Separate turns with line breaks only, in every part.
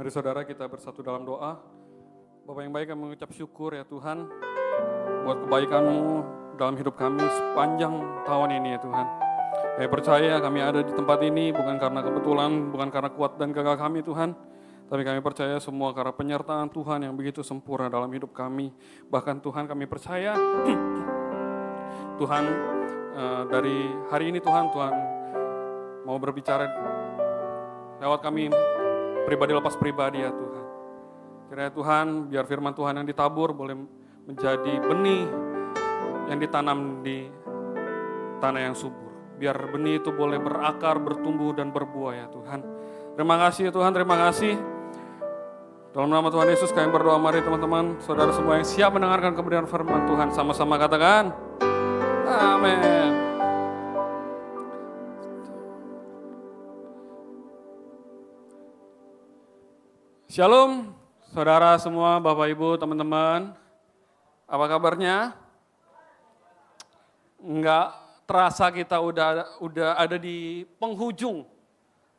Mari saudara kita bersatu dalam doa. Bapak yang baik, kami mengucap syukur ya Tuhan buat kebaikan-Mu dalam hidup kami sepanjang tahun ini ya Tuhan. Kami percaya kami ada di tempat ini bukan karena kebetulan, bukan karena kuat dan gagah kami Tuhan, tapi kami percaya semua karena penyertaan Tuhan yang begitu sempurna dalam hidup kami. Bahkan Tuhan kami percaya Tuhan dari hari ini Tuhan mau berbicara lewat kami pribadi lepas pribadi ya Tuhan. Kiranya Tuhan biar firman Tuhan yang ditabur boleh menjadi benih yang ditanam di tanah yang subur. Biar benih itu boleh berakar, bertumbuh dan berbuah ya Tuhan. Terima kasih ya Tuhan, terima kasih. Dalam nama Tuhan Yesus kami berdoa, mari teman-teman, saudara semua yang siap mendengarkan kebenaran firman Tuhan, sama-sama katakan, amin. Shalom, saudara semua, Bapak Ibu, teman-teman. Apa kabarnya? Enggak terasa kita udah ada di penghujung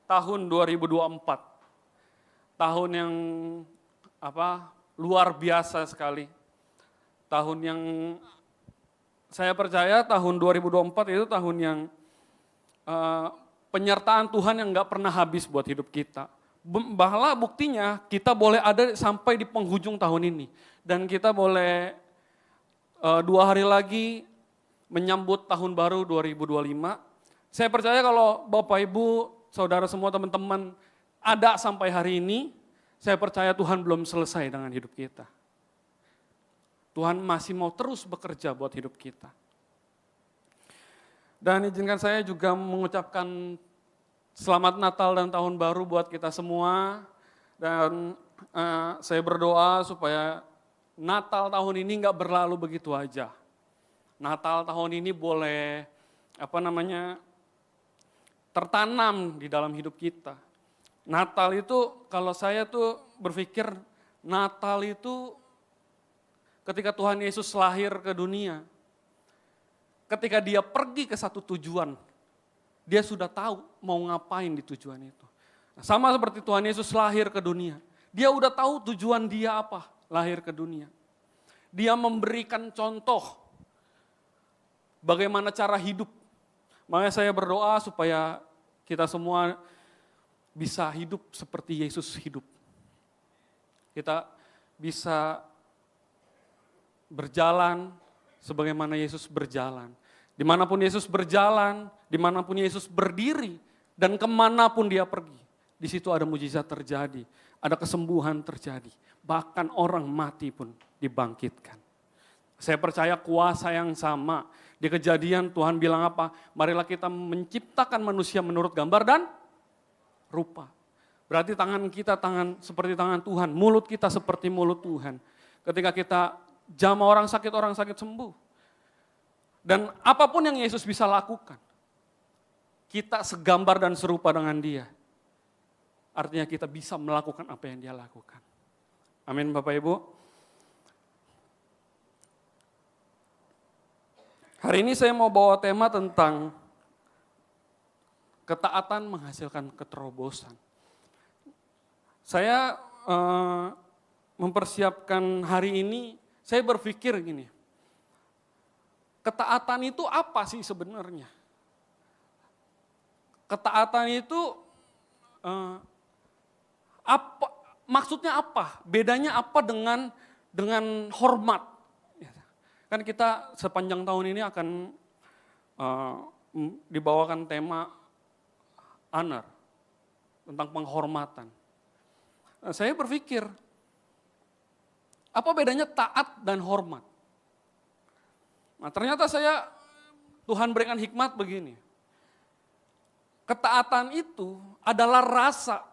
tahun 2024. Tahun yang luar biasa sekali. Tahun yang saya percaya tahun 2024 itu tahun yang penyertaan Tuhan yang enggak pernah habis buat hidup kita. Bahwa buktinya kita boleh ada sampai di penghujung tahun ini. Dan kita boleh 2 hari lagi menyambut tahun baru 2025. Saya percaya kalau Bapak Ibu, saudara semua teman-teman ada sampai hari ini, saya percaya Tuhan belum selesai dengan hidup kita. Tuhan masih mau terus bekerja buat hidup kita. Dan izinkan saya juga mengucapkan Selamat Natal dan Tahun Baru buat kita semua. Dan saya berdoa supaya Natal tahun ini nggak berlalu begitu aja. Natal tahun ini boleh tertanam di dalam hidup kita. Natal itu kalau saya tuh berpikir Natal itu ketika Tuhan Yesus lahir ke dunia. Ketika dia pergi ke satu tujuan. Dia sudah tahu mau ngapain di tujuan itu. Nah, sama seperti Tuhan Yesus lahir ke dunia. Dia udah tahu tujuan dia apa lahir ke dunia. Dia memberikan contoh bagaimana cara hidup. Makanya saya berdoa supaya kita semua bisa hidup seperti Yesus hidup. Kita bisa berjalan sebagaimana Yesus berjalan. Dimanapun Yesus berjalan, dimanapun Yesus berdiri, dan kemanapun dia pergi. Di situ ada mujizat terjadi, ada kesembuhan terjadi. Bahkan orang mati pun dibangkitkan. Saya percaya kuasa yang sama. Di Kejadian Tuhan bilang apa? Marilah kita menciptakan manusia menurut gambar dan rupa. Berarti tangan kita seperti tangan Tuhan, mulut kita seperti mulut Tuhan. Ketika kita jamah orang sakit sembuh. Dan apapun yang Yesus bisa lakukan, kita segambar dan serupa dengan dia. Artinya kita bisa melakukan apa yang dia lakukan. Amin Bapak Ibu. Hari ini saya mau bawa tema tentang ketaatan menghasilkan keterobosan. Saya mempersiapkan hari ini, saya berpikir gini, ketaatan itu apa sih sebenarnya? Ketaatan itu maksudnya apa? Bedanya apa dengan hormat? Kan kita sepanjang tahun ini akan dibawakan tema honor, tentang penghormatan. Nah, saya berpikir, apa bedanya taat dan hormat? Nah, ternyata Tuhan berikan hikmat begini. Ketaatan itu adalah rasa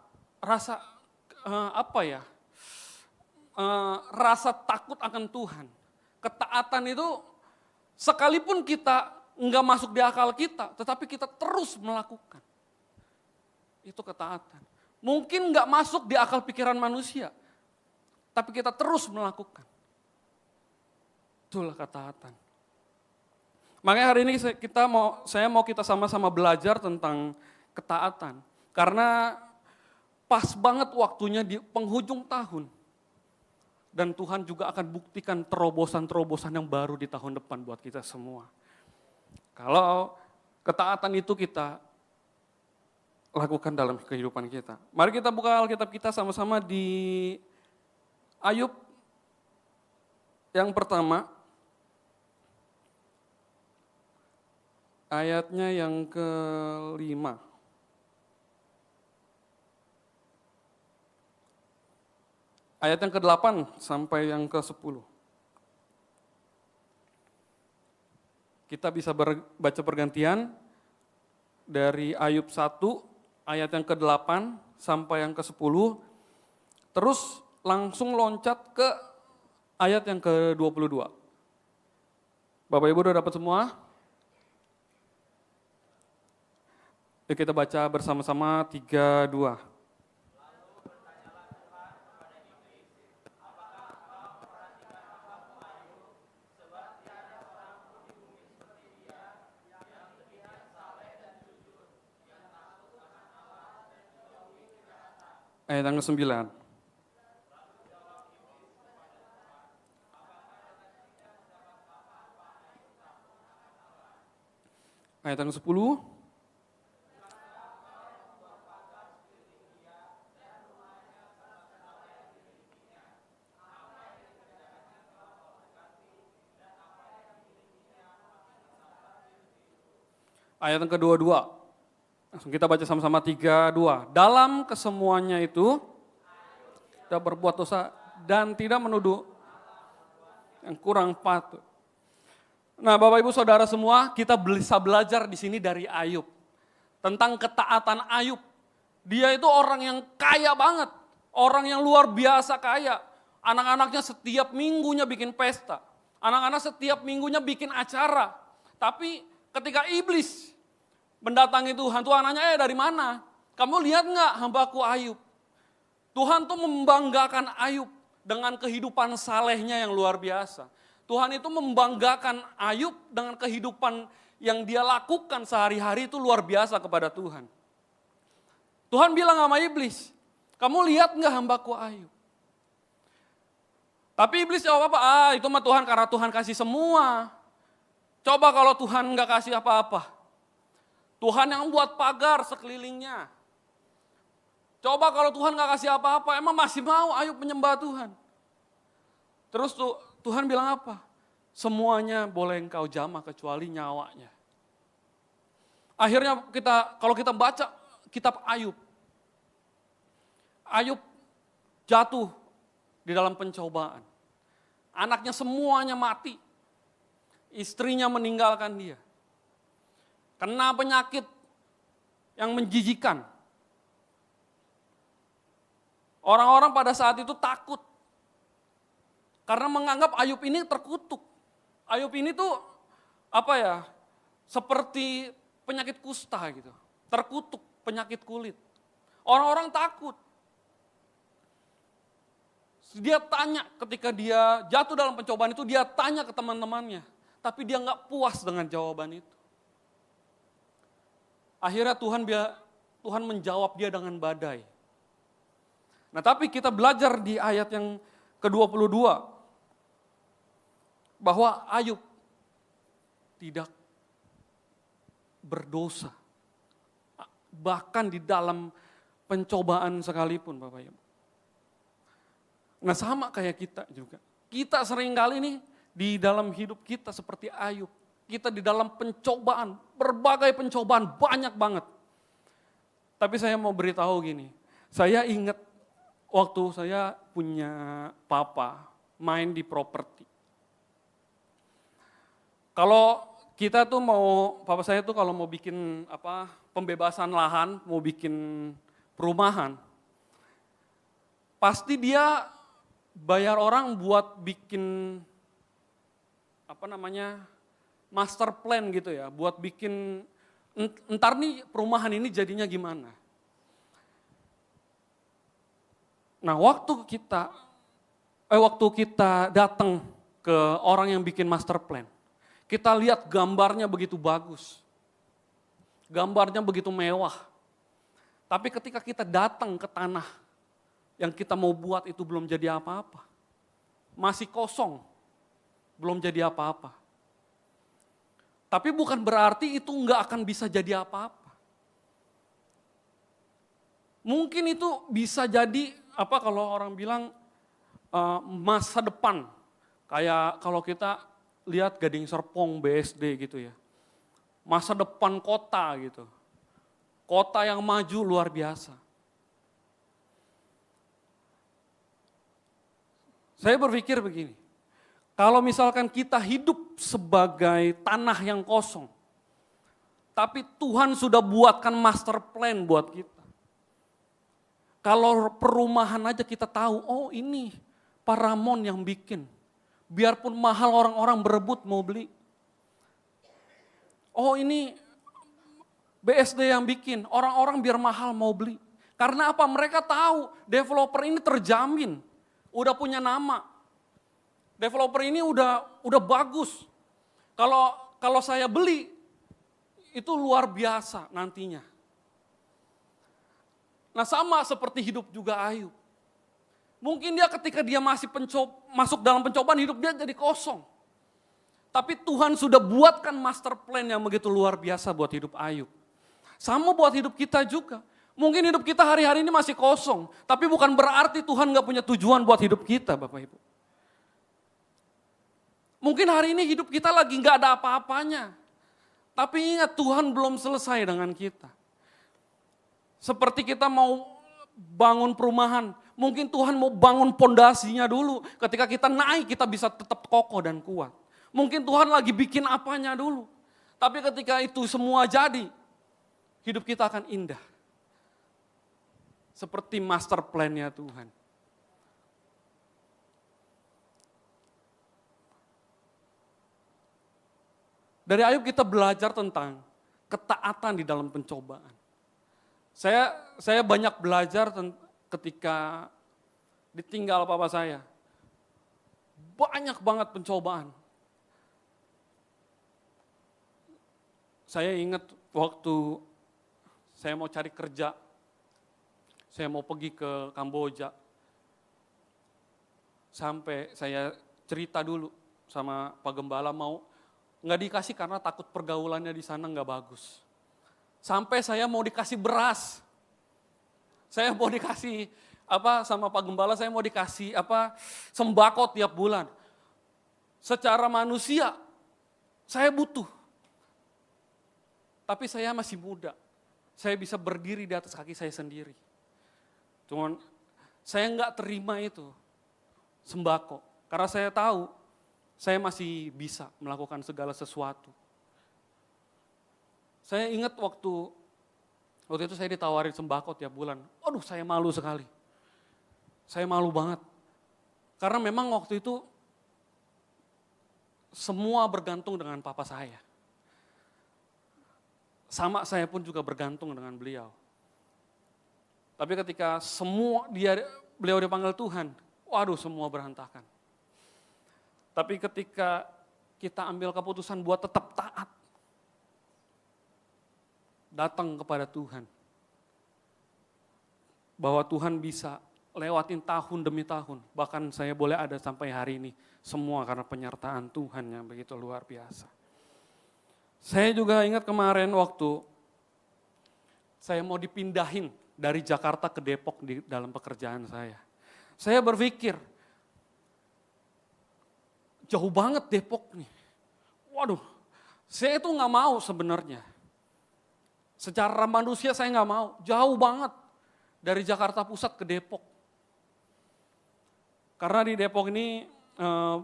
takut akan Tuhan. Ketaatan itu sekalipun kita enggak masuk di akal kita, tetapi kita terus melakukan. Itu ketaatan. Mungkin enggak masuk di akal pikiran manusia, tapi kita terus melakukan. Itulah ketaatan. Makanya hari ini saya mau kita sama-sama belajar tentang ketaatan. Karena pas banget waktunya di penghujung tahun. Dan Tuhan juga akan buktikan terobosan-terobosan yang baru di tahun depan buat kita semua. Kalau ketaatan itu kita lakukan dalam kehidupan kita. Mari kita buka Alkitab kita sama-sama di Ayub yang pertama. Ayatnya yang ke-5. Ayat yang ke-8 sampai yang ke-10. Kita bisa baca pergantian dari Ayub 1, ayat yang ke-8 sampai yang ke-10. Terus langsung loncat ke ayat yang ke-22. Bapak Ibu udah dapat semua? Yuk kita baca bersama-sama 3, 2. Ayat yang ke-9. Ayat yang ke-10. Ayat yang ke-22. Langsung kita baca sama-sama 3, 2. Dalam kesemuanya itu tidak berbuat dosa dan tidak menuduh yang kurang patut. Nah, Bapak Ibu Saudara semua, kita bisa belajar di sini dari Ayub. Tentang ketaatan Ayub. Dia itu orang yang kaya banget, orang yang luar biasa kaya. Anak-anaknya setiap minggunya bikin pesta. Anak-anak setiap minggunya bikin acara. Tapi ketika iblis mendatangi Tuhan nanya, dari mana? Kamu lihat nggak hambaku Ayub? Tuhan tuh membanggakan Ayub dengan kehidupan salehnya yang luar biasa. Tuhan itu membanggakan Ayub dengan kehidupan yang dia lakukan sehari-hari itu luar biasa kepada Tuhan. Tuhan bilang sama iblis, kamu lihat nggak hambaku Ayub? Tapi iblis jawab apa? Itu mah Tuhan karena Tuhan kasih semua. Coba kalau Tuhan nggak kasih apa-apa. Tuhan yang buat pagar sekelilingnya. Coba kalau Tuhan gak kasih apa-apa, emang masih mau Ayub menyembah Tuhan? Terus Tuhan bilang apa? Semuanya boleh engkau jamah kecuali nyawanya. Akhirnya kalau kita baca kitab Ayub. Ayub jatuh di dalam pencobaan. Anaknya semuanya mati. Istrinya meninggalkan dia. Kena penyakit yang menjijikan. Orang-orang pada saat itu takut. Karena menganggap Ayub ini terkutuk. Ayub ini tuh seperti penyakit kusta gitu. Terkutuk, penyakit kulit. Orang-orang takut. Dia tanya ketika dia jatuh dalam pencobaan itu, dia tanya ke teman-temannya. Tapi dia gak puas dengan jawaban itu. Akhirnya Tuhan menjawab dia dengan badai. Nah tapi kita belajar di ayat yang ke-22. Bahwa Ayub tidak berdosa. Bahkan di dalam pencobaan sekalipun Bapak Ibu. Nah sama kayak kita juga. Kita seringkali nih di dalam hidup kita seperti Ayub. Kita di dalam pencobaan, berbagai pencobaan banyak banget. Tapi saya mau beritahu gini, saya ingat waktu saya punya papa main di properti. Kalau kita tuh papa saya tuh kalau mau bikin pembebasan lahan, mau bikin perumahan, pasti dia bayar orang buat bikin master plan gitu ya, buat bikin entar nih perumahan ini jadinya gimana. Nah waktu kita datang ke orang yang bikin master plan, kita lihat gambarnya begitu bagus, gambarnya begitu mewah. Tapi ketika kita datang ke tanah yang kita mau buat itu belum jadi apa-apa. Masih kosong, belum jadi apa-apa. Tapi bukan berarti itu nggak akan bisa jadi apa-apa. Mungkin itu bisa jadi, kalau orang bilang masa depan. Kayak kalau kita lihat Gading Serpong, BSD gitu ya. Masa depan kota gitu. Kota yang maju luar biasa. Saya berpikir begini, kalau misalkan kita hidup sebagai tanah yang kosong, tapi Tuhan sudah buatkan master plan buat kita. Kalau perumahan aja kita tahu, oh ini Pak Ramon yang bikin. Biarpun mahal orang-orang berebut mau beli. Oh ini BSD yang bikin, orang-orang biar mahal mau beli. Karena apa? Mereka tahu developer ini terjamin. Udah punya nama. Developer ini udah bagus. Kalau saya beli, itu luar biasa nantinya. Nah sama seperti hidup juga Ayub. Mungkin dia ketika dia masih masuk dalam pencobaan, hidup dia jadi kosong. Tapi Tuhan sudah buatkan master plan yang begitu luar biasa buat hidup Ayub. Sama buat hidup kita juga. Mungkin hidup kita hari-hari ini masih kosong, tapi bukan berarti Tuhan gak punya tujuan buat hidup kita, Bapak Ibu. Mungkin hari ini hidup kita lagi gak ada apa-apanya, tapi ingat Tuhan belum selesai dengan kita. Seperti kita mau bangun perumahan, mungkin Tuhan mau bangun pondasinya dulu. Ketika kita naik, kita bisa tetap kokoh dan kuat. Mungkin Tuhan lagi bikin apanya dulu, tapi ketika itu semua jadi, hidup kita akan indah. Seperti master plan-nya Tuhan. Dari Ayub kita belajar tentang ketaatan di dalam pencobaan. Saya banyak belajar ketika ditinggal papa saya. Banyak banget pencobaan. Saya ingat waktu saya mau cari kerja, saya mau pergi ke Kamboja, sampai saya cerita dulu sama Pak Gembala nggak dikasih karena takut pergaulannya di sana nggak bagus. Sampai saya mau dikasih beras, saya mau dikasih sama Pak Gembala, saya mau dikasih sembako tiap bulan. Secara manusia saya butuh, tapi saya masih muda, saya bisa berdiri di atas kaki saya sendiri. Cuman saya nggak terima itu sembako, karena saya tahu saya masih bisa melakukan segala sesuatu. Saya ingat waktu itu saya ditawarin sembako tiap bulan. Aduh, saya malu sekali. Saya malu banget. Karena memang waktu itu semua bergantung dengan papa saya. Sama saya pun juga bergantung dengan beliau. Tapi ketika beliau dipanggil Tuhan, waduh semua berantakan. Tapi ketika kita ambil keputusan buat tetap taat, datang kepada Tuhan, bahwa Tuhan bisa lewatin tahun demi tahun, bahkan saya boleh ada sampai hari ini, semua karena penyertaan Tuhan yang begitu luar biasa. Saya juga ingat kemarin waktu saya mau dipindahin dari Jakarta ke Depok di dalam pekerjaan saya. Saya berpikir, jauh banget Depok nih. Waduh, saya itu nggak mau sebenarnya. Secara manusia saya nggak mau, jauh banget dari Jakarta Pusat ke Depok. Karena di Depok ini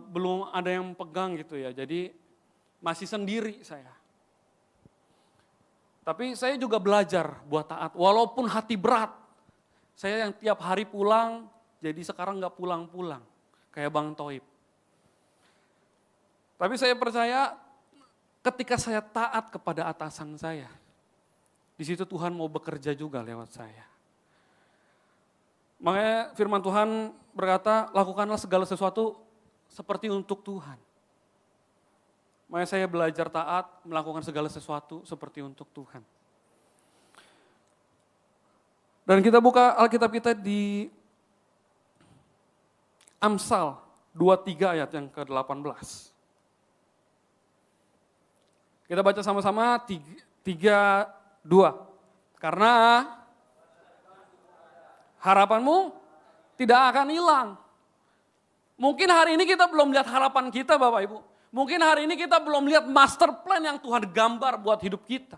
belum ada yang pegang gitu ya, jadi masih sendiri saya. Tapi saya juga belajar buat taat, walaupun hati berat. Saya yang tiap hari pulang, jadi sekarang nggak pulang-pulang, kayak Bang Toib. Tapi saya percaya ketika saya taat kepada atasan saya, di situ Tuhan mau bekerja juga lewat saya. Makanya firman Tuhan berkata, lakukanlah segala sesuatu seperti untuk Tuhan. Makanya saya belajar taat, melakukan segala sesuatu seperti untuk Tuhan. Dan kita buka Alkitab kita di Amsal 23 ayat yang ke-18. Kita baca sama-sama 3:2. Karena harapanmu tidak akan hilang. Mungkin hari ini kita belum lihat harapan kita Bapak Ibu. Mungkin hari ini kita belum lihat master plan yang Tuhan gambar buat hidup kita.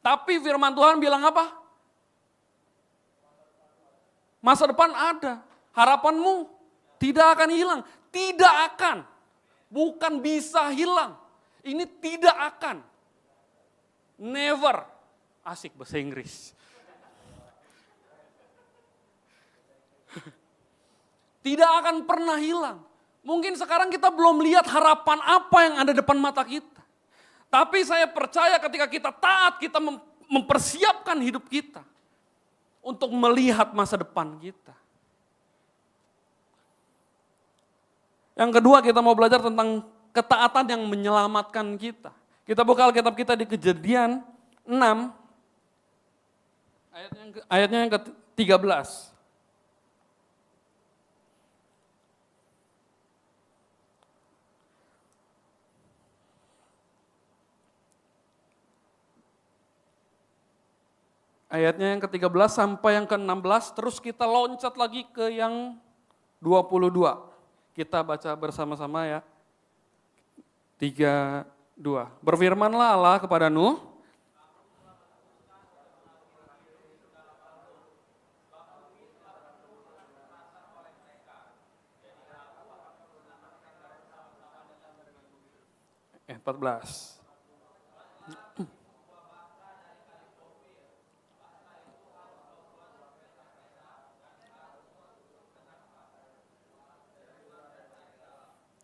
Tapi firman Tuhan bilang apa? Masa depan ada. Harapanmu tidak akan hilang. Tidak akan. Bukan bisa hilang. Ini tidak akan. Never. Asik bahasa Inggris. Tidak akan pernah hilang. Mungkin sekarang kita belum lihat harapan apa yang ada depan mata kita. Tapi saya percaya ketika kita taat, kita mempersiapkan hidup kita untuk melihat masa depan kita. Yang kedua kita mau belajar tentang ketaatan yang menyelamatkan kita. Kita buka Alkitab kita di Kejadian 6, ayatnya yang ke-13. Ayatnya yang ke-13 sampai yang ke-16, terus kita loncat lagi ke yang 22. Kita baca bersama-sama ya. 3, 2. Berfirmanlah Allah kepada Nuh. Eh, 14.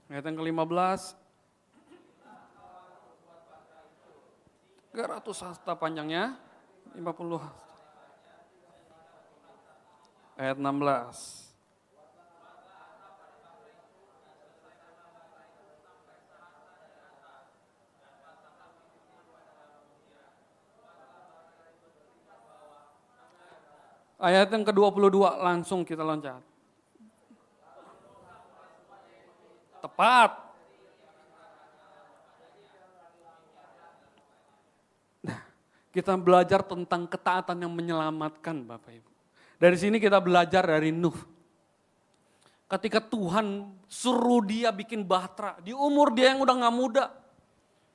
Ayat yang ke-15, 300 hasta panjangnya, 50 hasta. Ayat 16. Ayat yang ke-22 langsung kita loncat. Tepat. Nah, kita belajar tentang ketaatan yang menyelamatkan Bapak Ibu. Dari sini kita belajar dari Nuh. Ketika Tuhan suruh dia bikin bahtera, di umur dia yang udah gak muda,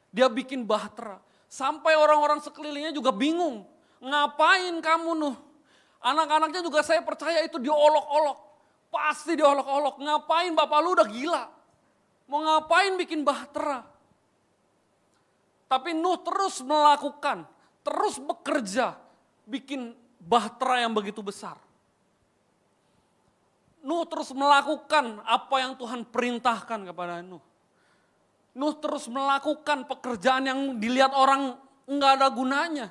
dia bikin bahtera. Sampai orang-orang sekelilingnya juga bingung, ngapain kamu Nuh? Anak-anaknya juga saya percaya itu diolok-olok, pasti diolok-olok. Ngapain bapak lu udah gila? Mau ngapain bikin bahtera? Tapi Nuh terus melakukan, terus bekerja, bikin bahtera yang begitu besar. Nuh terus melakukan apa yang Tuhan perintahkan kepada Nuh. Nuh terus melakukan pekerjaan yang dilihat orang enggak ada gunanya.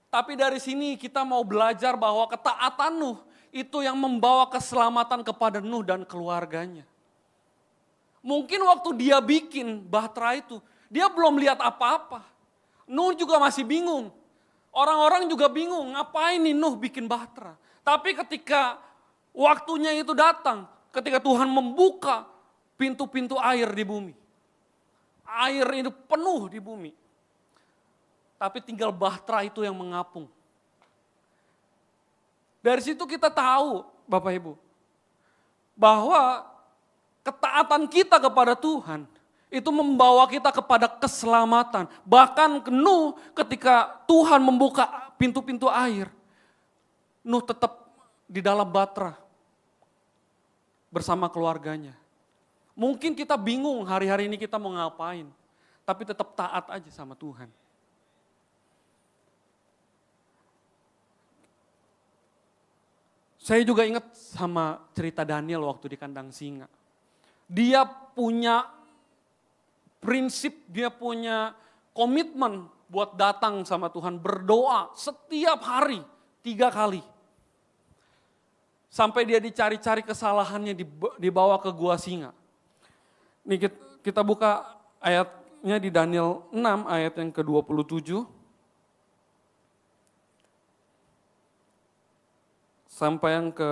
Tapi dari sini kita mau belajar bahwa ketaatan Nuh itu yang membawa keselamatan kepada Nuh dan keluarganya. Mungkin waktu dia bikin bahtera itu, dia belum lihat apa-apa. Nuh juga masih bingung. Orang-orang juga bingung, ngapain nih Nuh bikin bahtera. Tapi ketika waktunya itu datang, ketika Tuhan membuka pintu-pintu air di bumi. Air itu penuh di bumi. Tapi tinggal bahtera itu yang mengapung. Dari situ kita tahu, Bapak Ibu, bahwa ketaatan kita kepada Tuhan itu membawa kita kepada keselamatan. Bahkan Nuh ketika Tuhan membuka pintu-pintu air, Nuh tetap di dalam bahtera bersama keluarganya. Mungkin kita bingung hari-hari ini kita mau ngapain, tapi tetap taat aja sama Tuhan. Saya juga ingat sama cerita Daniel waktu di kandang singa. Dia punya prinsip, dia punya komitmen buat datang sama Tuhan, berdoa setiap hari 3 kali. Sampai dia dicari-cari kesalahannya dibawa ke gua singa. Nih kita buka ayatnya di Daniel 6 ayat yang ke-27. sampai yang ke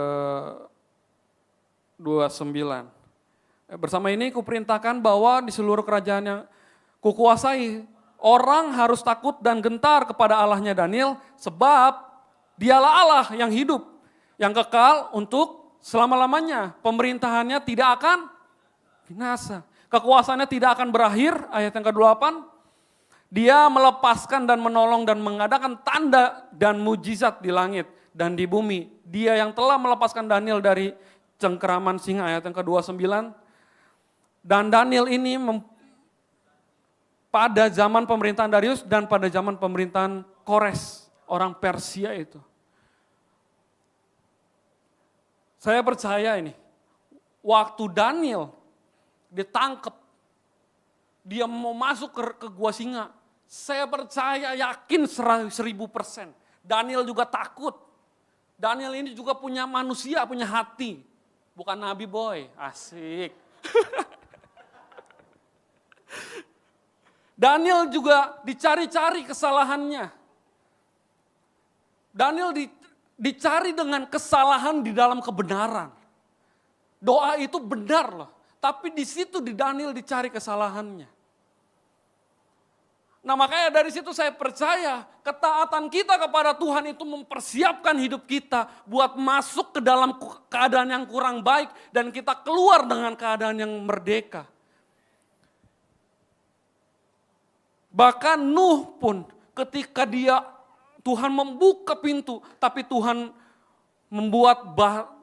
29. Bersama ini kuperintahkan bahwa di seluruh kerajaan yang kukuasai, orang harus takut dan gentar kepada Allahnya Daniel, sebab dialah Allah yang hidup, yang kekal untuk selama-lamanya. Pemerintahannya tidak akan binasa. Kekuasaannya tidak akan berakhir, ayat yang ke-8. Dia melepaskan dan menolong dan mengadakan tanda dan mujizat di langit dan di bumi. Dia yang telah melepaskan Daniel dari cengkeraman singa, ayat yang ke-29. Dan Daniel ini pada zaman pemerintahan Darius dan pada zaman pemerintahan Kores, orang Persia itu. Saya percaya ini, waktu Daniel ditangkap, dia mau masuk ke gua singa, saya percaya yakin 1000%. Daniel juga takut. Daniel ini juga punya manusia, punya hati. Bukan nabi boy, asik. Daniel juga dicari-cari kesalahannya. Daniel dicari dengan kesalahan di dalam kebenaran. Doa itu benar loh, tapi di situ di Daniel dicari kesalahannya. Nah makanya dari situ saya percaya ketaatan kita kepada Tuhan itu mempersiapkan hidup kita buat masuk ke dalam keadaan yang kurang baik dan kita keluar dengan keadaan yang merdeka. Bahkan Nuh pun ketika Tuhan membuka pintu, tapi Tuhan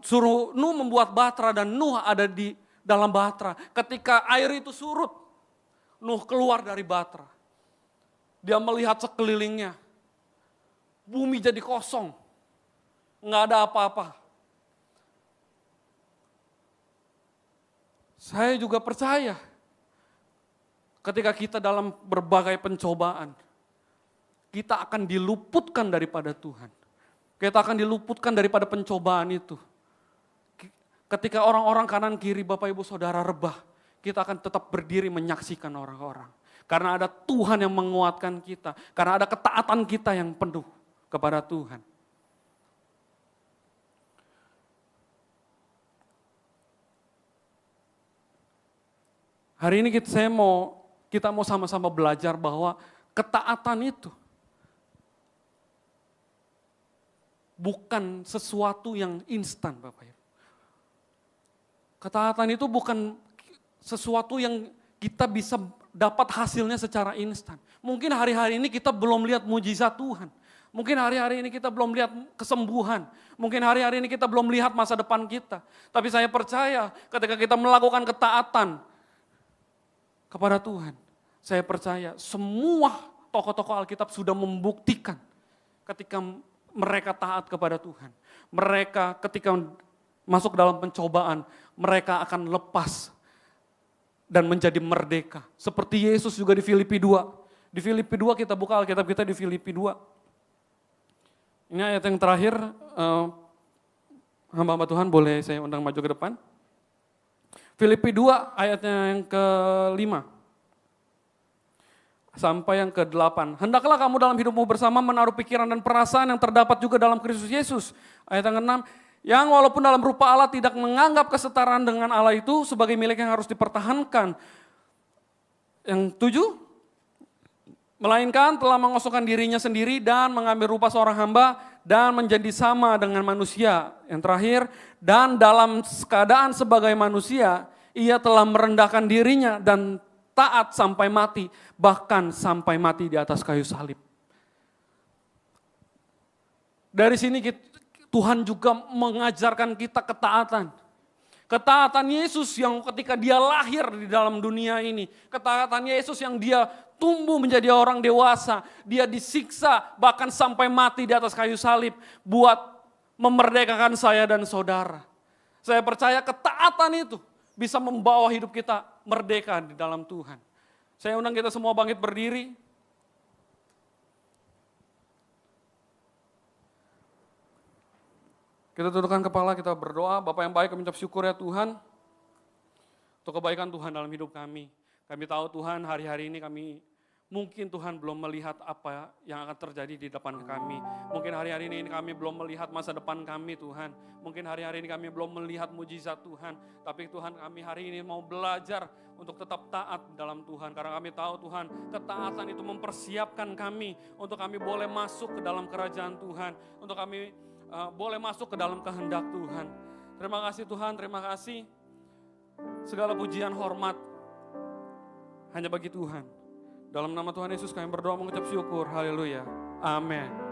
suruh Nuh membuat bahtera dan Nuh ada di dalam bahtera. Ketika air itu surut, Nuh keluar dari bahtera. Dia melihat sekelilingnya, bumi jadi kosong, nggak ada apa-apa. Saya juga percaya ketika kita dalam berbagai pencobaan, kita akan diluputkan daripada Tuhan. Kita akan diluputkan daripada pencobaan itu. Ketika orang-orang kanan kiri, Bapak Ibu Saudara rebah, kita akan tetap berdiri menyaksikan orang-orang. Karena ada Tuhan yang menguatkan kita. Karena ada ketaatan kita yang penuh kepada Tuhan. Hari ini kita mau sama-sama belajar bahwa ketaatan itu bukan sesuatu yang instan, Bapak Ibu. Ketaatan itu bukan sesuatu yang kita bisa dapat hasilnya secara instan. Mungkin hari-hari ini kita belum lihat mujizat Tuhan. Mungkin hari-hari ini kita belum lihat kesembuhan. Mungkin hari-hari ini kita belum lihat masa depan kita. Tapi saya percaya ketika kita melakukan ketaatan kepada Tuhan, saya percaya semua tokoh-tokoh Alkitab sudah membuktikan ketika mereka taat kepada Tuhan. Mereka ketika masuk dalam pencobaan, mereka akan lepas dan menjadi merdeka. Seperti Yesus juga di Filipi 2. Di Filipi 2 kita buka Alkitab kita di Filipi 2. Ini ayat yang terakhir, hamba-hamba Tuhan boleh saya undang maju ke depan. Filipi 2 ayatnya yang ke-5 sampai yang ke-8. Hendaklah kamu dalam hidupmu bersama menaruh pikiran dan perasaan yang terdapat juga dalam Kristus Yesus. Ayat yang ke-6, yang walaupun dalam rupa Allah tidak menganggap kesetaraan dengan Allah itu sebagai milik yang harus dipertahankan. Yang 7, melainkan telah mengosongkan dirinya sendiri dan mengambil rupa seorang hamba dan menjadi sama dengan manusia. Yang terakhir, dan dalam keadaan sebagai manusia, ia telah merendahkan dirinya dan taat sampai mati, bahkan sampai mati di atas kayu salib. Dari sini Tuhan juga mengajarkan kita ketaatan. Ketaatan Yesus yang ketika dia lahir di dalam dunia ini. Ketaatan Yesus yang dia tumbuh menjadi orang dewasa. Dia disiksa bahkan sampai mati di atas kayu salib. Buat memerdekakan saya dan saudara. Saya percaya ketaatan itu bisa membawa hidup kita merdeka di dalam Tuhan. Saya undang kita semua bangkit berdiri. Kita tundukkan kepala, kita berdoa. Bapak yang baik, kami ucap syukur ya Tuhan, untuk kebaikan Tuhan dalam hidup kami. Kami tahu Tuhan hari-hari ini kami Mungkin Tuhan belum melihat apa yang akan terjadi di depan kami. Mungkin hari-hari ini kami belum melihat masa depan kami Tuhan. Mungkin hari-hari ini kami belum melihat mujizat Tuhan. Tapi Tuhan, kami hari ini mau belajar untuk tetap taat dalam Tuhan. Karena kami tahu Tuhan, ketaatan itu mempersiapkan kami untuk kami boleh masuk ke dalam kerajaan Tuhan. Untuk kami boleh masuk ke dalam kehendak Tuhan. Terima kasih Tuhan, terima kasih. Segala pujian hormat hanya bagi Tuhan. Dalam nama Tuhan Yesus kami berdoa mengucap syukur. Haleluya. Amin.